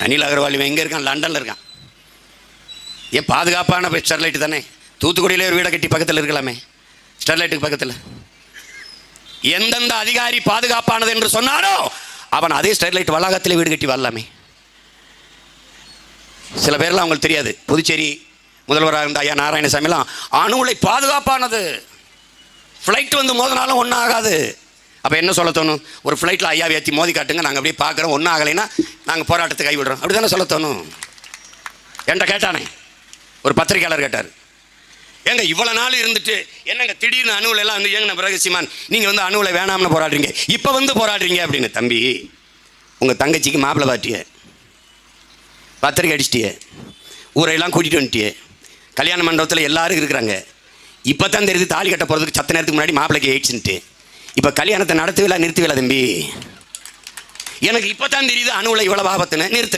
அனில் அகர்வால் இவன் எங்கே இருக்கான்? லண்டனில் இருக்கான். ஏன் பாதுகாப்பான ஸ்டெர்லைட் தானே. தூத்துக்குடியிலே ஒரு வீடை கட்டி பக்கத்தில் இருக்கலாமே, ஸ்டெர்லைட்டுக்கு பக்கத்தில். எந்தெந்த அதிகாரி பாதுகாப்பானது என்று சொன்னானோ அவன் அதே ஸ்டெர்லைட் வளாகத்தில் வீடு கட்டி வரலாமே. சில பேர்லாம் அவங்களுக்கு தெரியாது. புதுச்சேரி முதல்வராக இருந்த ஐயா நாராயணசாமிலாம் அணு உலை பாதுகாப்பானது, ஃப்ளைட் வந்து மோதினாலும் ஒன்றும் ஆகாது. அப்போ என்ன சொல்ல தோணும்? ஒரு ஃப்ளைட்டில் ஐயாவை ஏற்றி மோதி காட்டுங்க, நாங்கள் அப்படியே பார்க்குறோம், ஒன்றும் ஆகலைன்னா நாங்கள் போராட்டத்தை கைவிடுறோம், அப்படி தானே சொல்ல தோணும். என்கிட்ட கேட்டானே ஒரு பத்திரிகையாளர் கேட்டார், ஏங்க இவ்வளோ நாள் இருந்துட்டு என்னங்க திடீர்னு அணுவில் எல்லாம் வந்து ஏங்க பிறகு சீமான் நீங்கள் வந்து அணுவில் வேணாம்னு போராடுறீங்க, இப்போ வந்து போராடுறீங்க அப்படின்னு. தம்பி, உங்கள் தங்கச்சிக்கு மாப்பிள்ளை பாட்டிய பத்திரிக்கை அடிச்சிட்டியே, ஊரையெல்லாம் கூட்டிகிட்டு வந்துட்டியே, கல்யாண மண்டபத்தில் எல்லாரும் இருக்கிறாங்க. இப்போ தான் தெரியுது தாலி கட்ட போகிறதுக்கு சத்த நேரத்துக்கு முன்னாடி மாப்பிள்ளைக்கு எயிட்ஸ்ன்ட்டு. இப்போ கல்யாணத்தை நடத்துவில்லை நிறுத்துவில்லை தம்பி, எனக்கு இப்போ தான் தெரியுது அணுவில் இவ்வளோ ஆபத்துன்னு நிறுத்து.